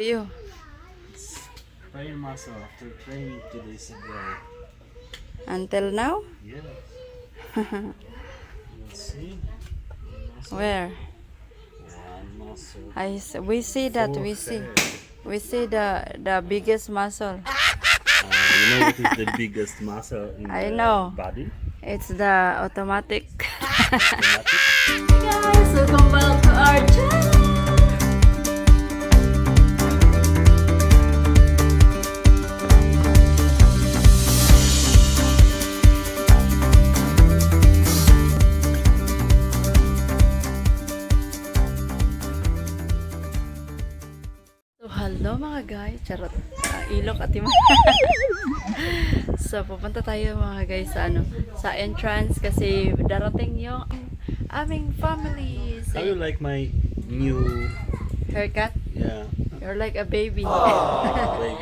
You. Prayer muscle after training 2 days ago. Until now? Yeah. You see? Where? One muscle. We see that. We see. We see the biggest muscle. You know what is the biggest muscle in I the know. body? It's the automatic. Automatic. Guys, welcome back to our channel. So, hello mga guys. Charot. Ilok at ima. So, pupunta tayo mga guys sa sa entrance kasi darating yung aming family. How you like my new? Haircut? Yeah. You're like a baby. Baby.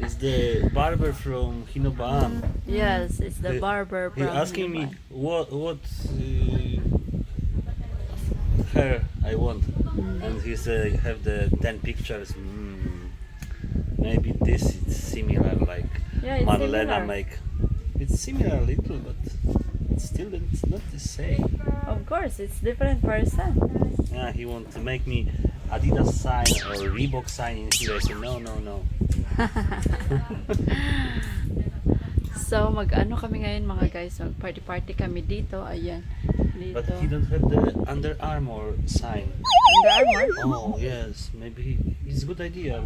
It's the barber from Hinobaan. Yes, it's the barber He from asking me Hinobaan. what hair I want, and he said have the 10 pictures. Maybe this is similar like Yeah, it's Marlena similar. make. It's similar a little, but it's not the same. Of course, it's different person. Yeah, he want to make me Adidas sign or Reebok sign in here. I said no. So, mag-ano kami ngayon mga guys. Mag-party kami dito. Ayan. Dito. But he don't have the Under Armour sign. Under Armour? Oh yes, maybe it's a good idea.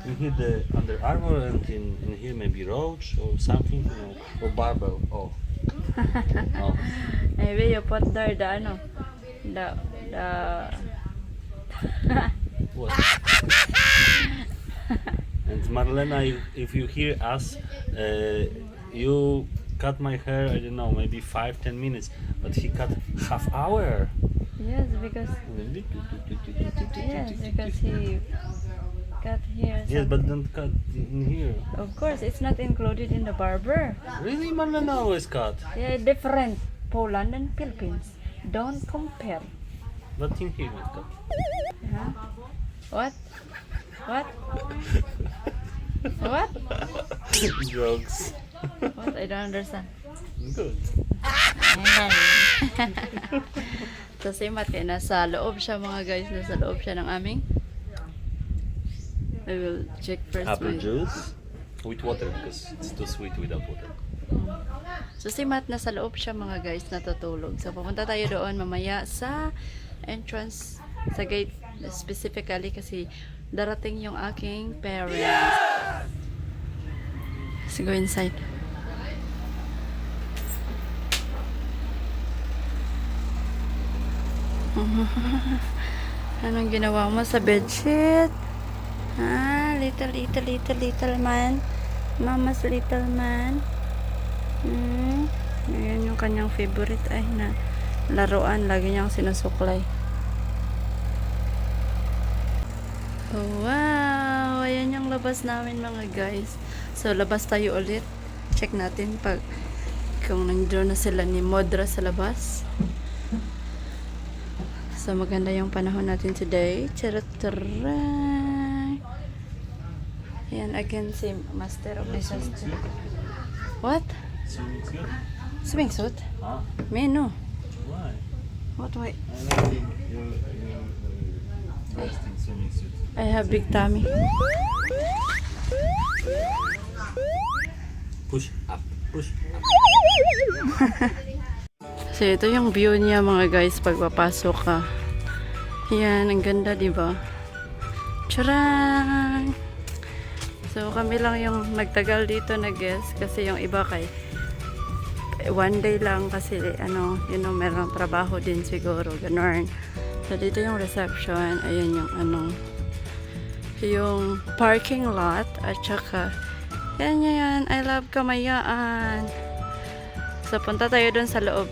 In here the Under Armour and in here maybe Roach or something, or Barbell. Oh. Oh. Maybe you put there the What? And Marlena, if you hear us, you cut my hair, I don't know, maybe 5-10 minutes, but he cut half hour. Yes, because he cut here. Yes, but don't cut in here. Of course, it's not included in the barber. Really, Marlena always cut. Yeah, different. Poland and Philippines. Don't compare. But in here we cut. Huh? What? What? What? Jokes. What? I don't understand. Good. So si Matt kaya nasa loob siya mga guys. Nasa loob siya ng aming. I will check first. Apple my- juice with water because it's too sweet without water. So si Matt nasa loob siya mga guys, natutulog. So pupunta tayo doon mamaya sa entrance, sa gate specifically kasi darating yung aking parents. Let's go inside. Anong ginawa mo sa bedsheet? Little man. Mama's little man. Ayan yung kanyang favorite ay na laruan. Lagi niyang sinusuklay. Oh, wow! Ayan yung labas namin mga guys. So, labas tayo ulit. Check natin pag kung nandiyo na sila ni Modra sa labas. So, maganda yung panahon natin today. Charot-taray! Ayan, again, si Master of Disaster. What? Swimming suit? Swimming suit? Huh? Me, no. Why? What way? I like your dressed in swimming suit. I have big tummy. Push up. So, ito yung view niya mga guys pag papasok ka. Yan, ang ganda, di ba? Tcharam! So, kami lang yung nagtagal dito na guest kasi yung iba kay one day lang kasi merong trabaho din siguro, ganun. So, dito yung reception. Ayan yung yung parking lot at saka yan, I love Kamayaan. So, punta tayo dun sa loob.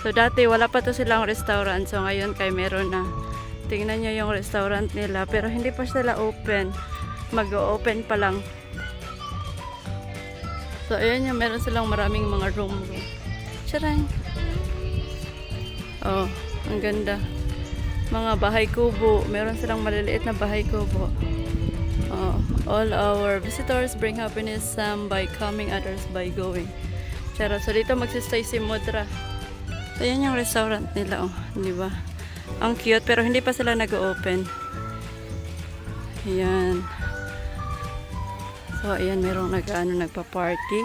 So, dati wala pa to silang restaurant. So, ngayon kay meron na. Tingnan nyo yung restaurant nila. Pero hindi pa sila open. Mag-open pa lang. So, ayan yung meron silang maraming mga room. Tcharan! Oh, ang ganda. Mga bahay kubo. Meron silang maliliit na bahay kubo. All our visitors bring happiness, some by coming, others by going. Charot. So dito magsistay si Mudra. So yan yung restaurant nila, oh, di ba? Ang cute, pero hindi pa sila nag-open. Ayan. So ayan, merong nagpa-party.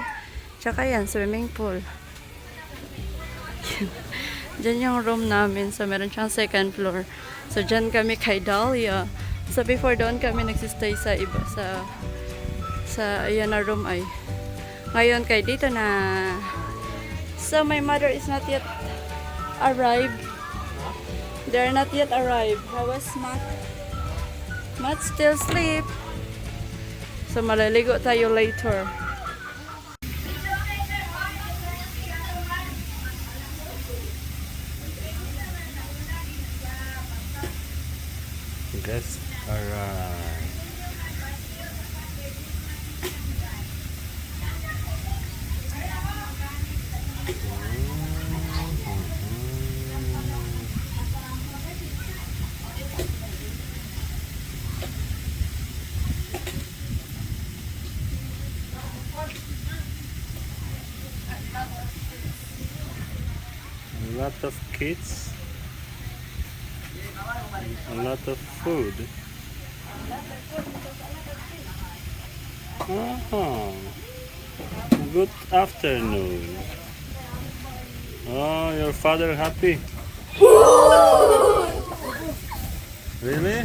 Tsaka yan, swimming pool. Diyan yung room namin. So meron siyang second floor. So dyan kami kay Dahlia. So before doon kami nagsistay sa iba sa ayan na room ay. Ngayon kay dito na. So my mother is not yet arrived. They are not yet arrived. How was Matt? Matt still sleep. So maliligo tayo later. Guests arrive. A lot of kids, a lot of food. Good afternoon. Oh, your father happy? Really?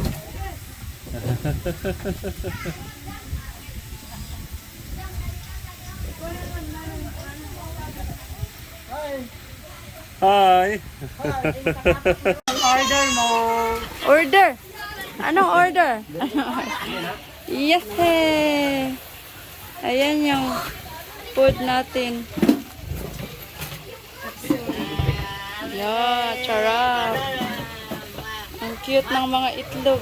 Hi. Order mo. Order! Anong order? Yes! Ayan yung food natin. Yeah, charap. Ang cute ng mga itlog.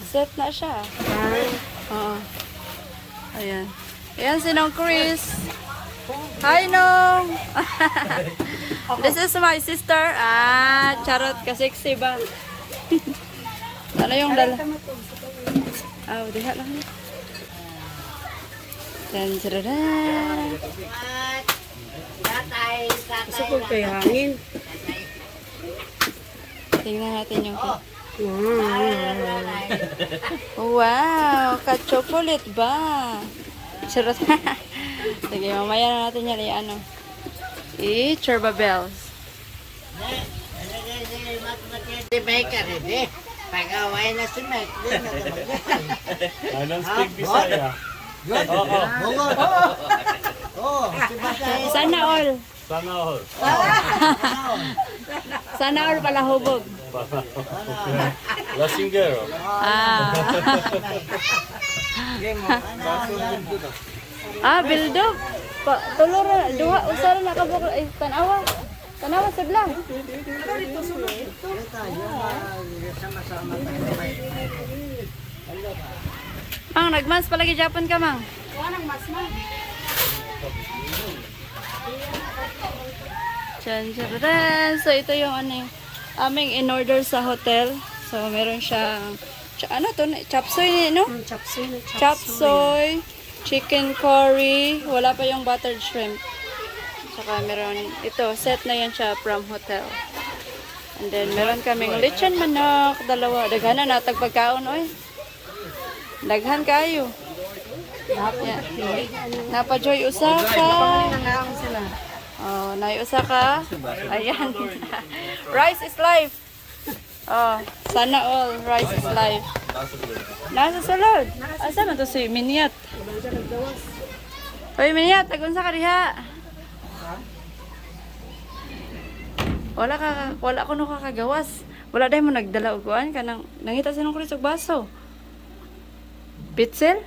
Set na siya. Oo. Ayan. Ayan si Nong Chris. Hi, Nong! This is my sister. Charot kasiksi ba? Ano yung dala? Diha lang. Tan-tararan. Gusto ko kay hangin. Tingnan natin yung cake. Wow! Ka-chocolate ba? Charot. Sige, mamaya na natin yan i-ano. I-churba bells. Di ba ka rin eh? Pag-away na si Mike. I don't speak Bisaya. Sana all. Sana all. Sana all pala hubog. Lasingero. Bildog. Tulor duha usara na kabuk tanawa. Tanawa sa blang. Mang nagmans palagi Japan ka mang. Chan. So ito yung ano yung aming in order sa hotel. So meron siyang ano to, chapsoy no? Chapsoy, chicken curry, wala pa yung buttered shrimp. Saka meron ito, set na yan siya from hotel. And then meron kaming lechon manok, dalawa. Daghan na natag pagkaon oy. Daghan kayo. Yeah. Napa-joy usa ka. Oh, nay usa ka. Ayan. Rice is life. Oh, sana all rice is life. Nasa sulod. Asa man to si Miniat? Hoy Miniat, tagun sa kariha. Wala ko no kakagawas. Wala dai mo nagdala og kuan kanang nangita sinong kuris og baso. Pitzel?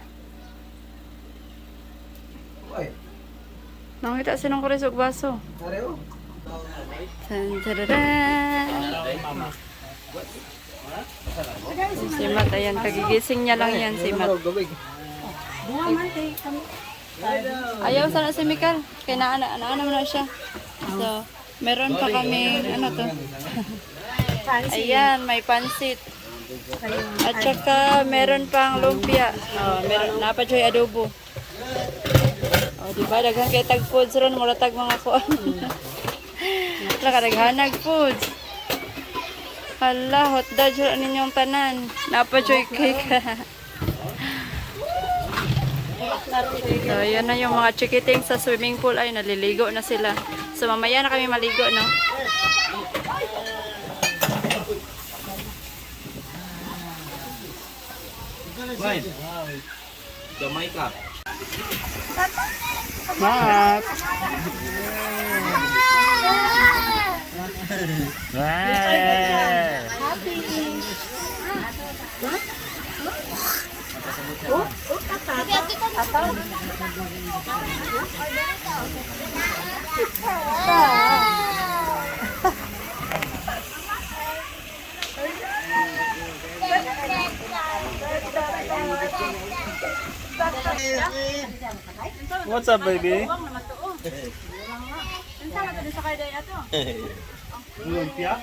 Nangita sinong kuris og baso. Si Matt, ayan, kagigising niya lang yan si Matt. Ayaw sana si Mikal, kaya naana mo na siya. So, meron pa kami, ano to? Ayan, may pansit. At saka meron pang lumpia. Oh, meron napajoy adobo. Oh, di ba daghan kay tag foods ron mura tag mga kuan. Laka daghanag foods. Hala, hot dog ron ninyong tanan. Napajoy cake. So, yan na yung mga chikiting sa swimming pool. Ay, naliligo na sila. So, mamaya na kami maligo, no? Right. Jamaica. Mat! What's up, baby? Lumpia?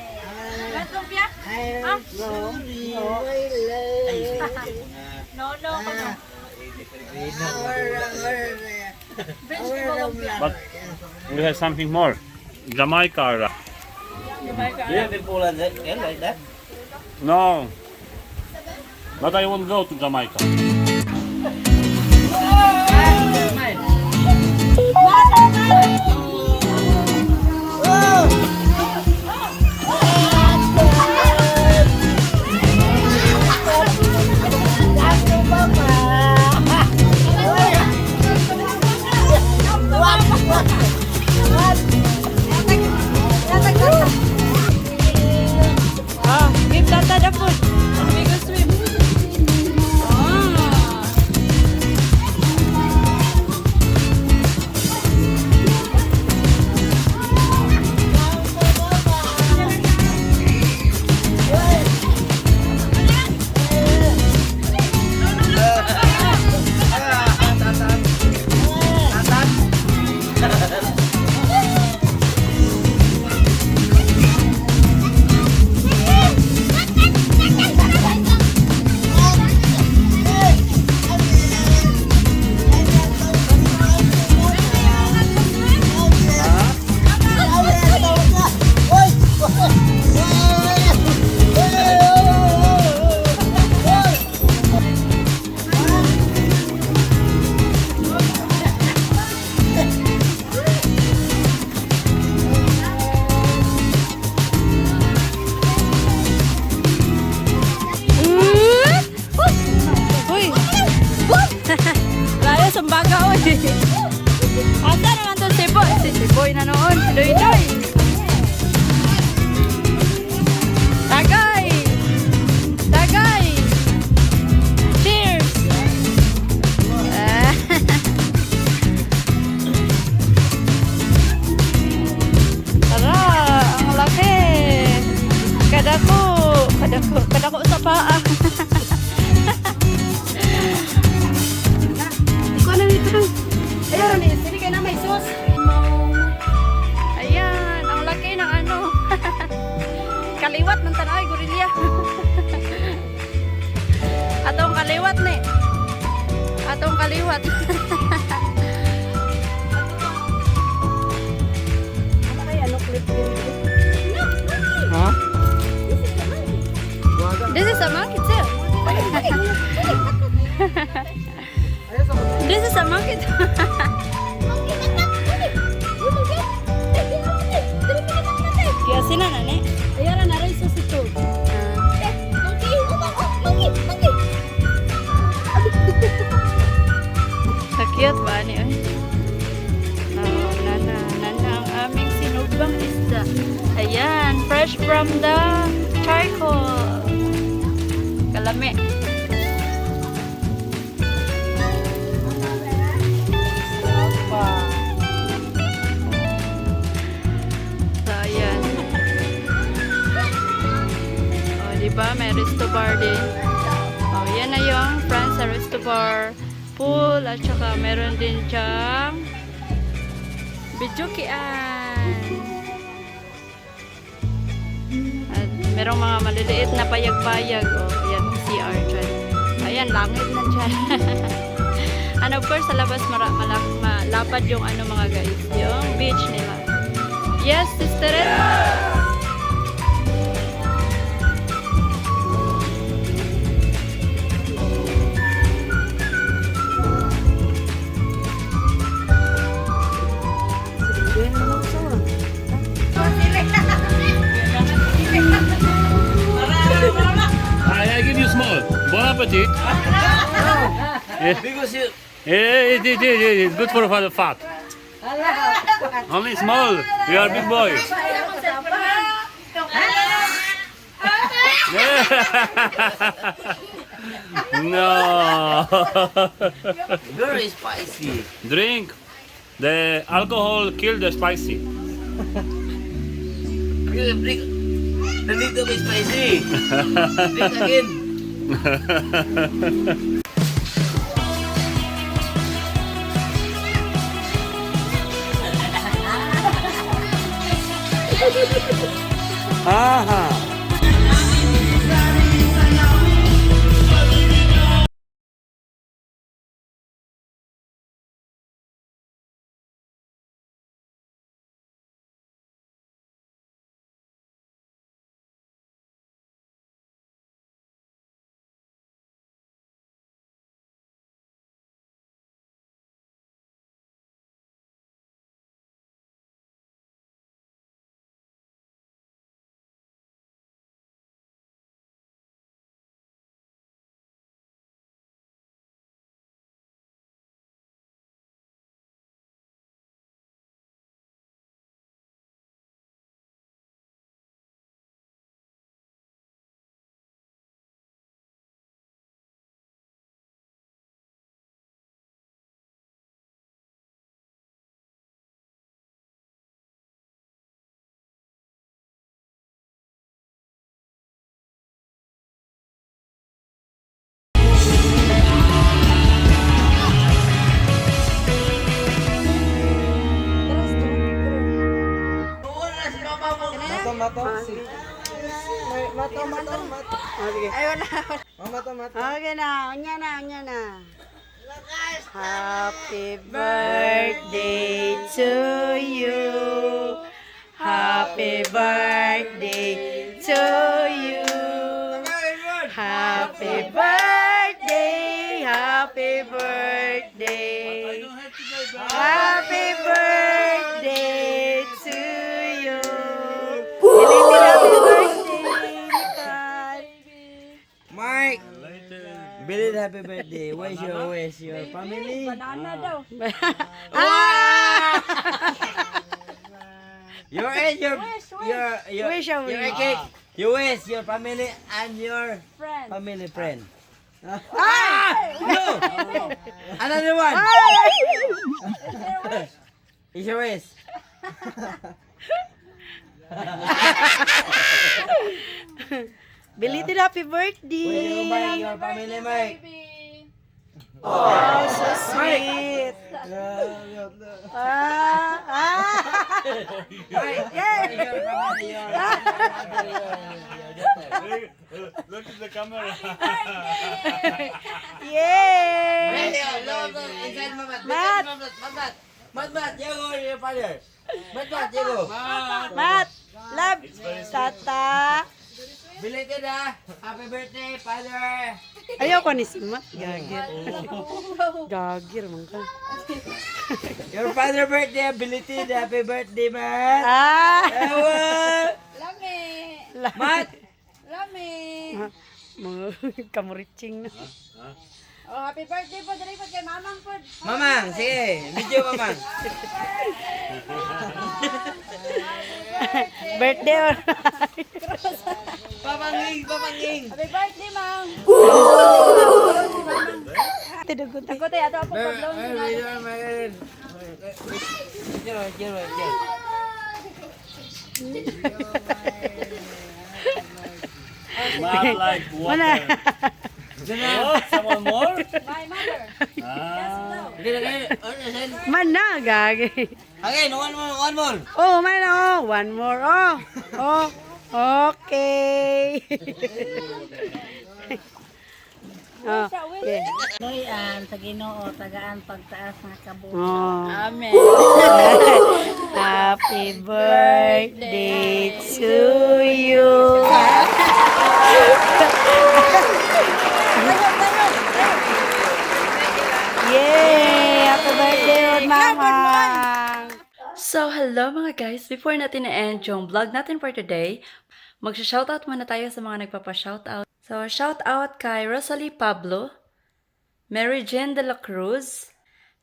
But we have something more. Jamaica. Do you have in Poland like that? No. But I won't go to Jamaica. Ah, give Tata the food. We go swim. Ah. Uy! Layo sumbaga, uy! Asa naman to si Boy? Si Boy na noon. Doy-doy! Tagay! Tagay! Cheers! Ah. Tara! Ang laki! Kadako! Kadako sa paa! Ayan, sige kayo na may sus. Ayan, ang laki ng ano. Kaliwat ng tanay, gorilya. Atong kaliwat ni. Atong kaliwat. Ano kaya, ano clip din? Huh? This is a monkey too. This is a monkey too. Kaya sina na ne? Ayara na rin sa sito. Cute ba ni? Oh, nana ang aming sinugbang isda. Ayan, fresh from the charcoal. Kalami. So, ayan. O, diba? May resto bar din. O, yan na yung front sa resto bar. Pool. At saka meron din siyang bijukian. At merong mga maliliit na payag-payag. Oh, ayan, CR dyan. Ayan, langit na dyan. And of course, sa labas malapad yung ano mga guys, yung beach nila. Yes, sister. I give you small. Bon appetit. Because you... It's good for the fat. Only small. You are big boy. No. Very spicy. Drink. The alcohol kill the spicy. Drink. The little bit spicy. Drink again. Aha. Okay na, unya na. Happy birthday to you. Happy birthday to you. Happy birthday, happy birthday. Happy birthday to you. Happy birthday, Mike. Belated happy birthday. Where's your family? Ah! Your age, your Where's your cake. You wish your family and your family friend. Ah! No. Another one. It's your wish. Belated happy birthday. Will you buy your family, Mike? Oh, so sweet. Your family, Look at the camera. Yay! Mat, Diego, your father. Mat, Diego. Mat, love, tata. Belated happy birthday, father. Ayoko ni si Mat. Gagir. Gagir man ka. Your father birthday, belated happy birthday, Mat. Ah! Ewa. Mat. Mga kamuritsing na. Oh, happy birthday po, dali po kay Mamang po. Mamang, sige. Video, Mamang. Birthday or Papanging. Happy birthday, Mang. tinugot. Ako tayo, ato po paglaw Not like Wala. water. Oh, someone more? My mother. Ah. Man na, gagi. Again, one more. Oh, man, oh. One more, oh. Oh. Okay. Oh, okay. Loyan, sa Ginoo, tagaan pagtaas nga kabuhi. Oh. Amen. Happy birthday to you. Yay! Happy birthday, Mama! So, hello mga guys. Before natin na-end yung vlog natin for today, magsha-shoutout muna tayo sa mga nagpapa-shoutout. So, shoutout kay Rosalie Pablo, Mary Jane de la Cruz,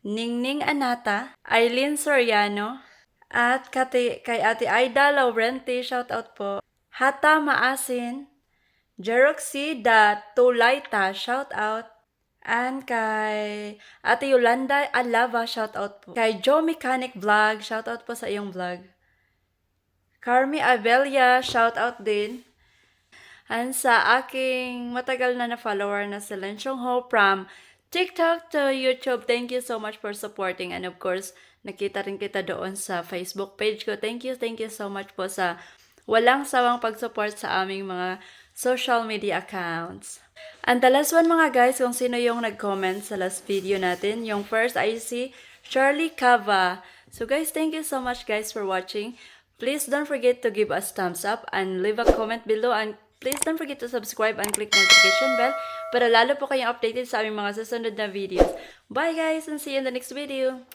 Ningning Anata, Eileen Soriano, at kay Ate Aida Laurente, shoutout po. Hata Maasin, Jeroxy da Tulaita, shoutout. And kay Ate Yolanda Alava, shoutout po. Kay Joe Mechanic Vlog, shoutout po sa iyong vlog. Carmi Abelia, shoutout din. And sa aking matagal na follower na si Lenchong Ho from TikTok to YouTube, thank you so much for supporting. And of course, nakita rin kita doon sa Facebook page ko. Thank you so much po sa walang sawang pag-support sa aming mga social media accounts. And the last one mga guys, kung sino yung nag-comment sa last video natin, yung first I see Shirley Cava. So guys, thank you so much guys for watching. Please don't forget to give us thumbs up and leave a comment below, and please don't forget to subscribe and click notification bell para lalo po kayong updated sa aming mga susunod na videos. Bye guys and see you in the next video.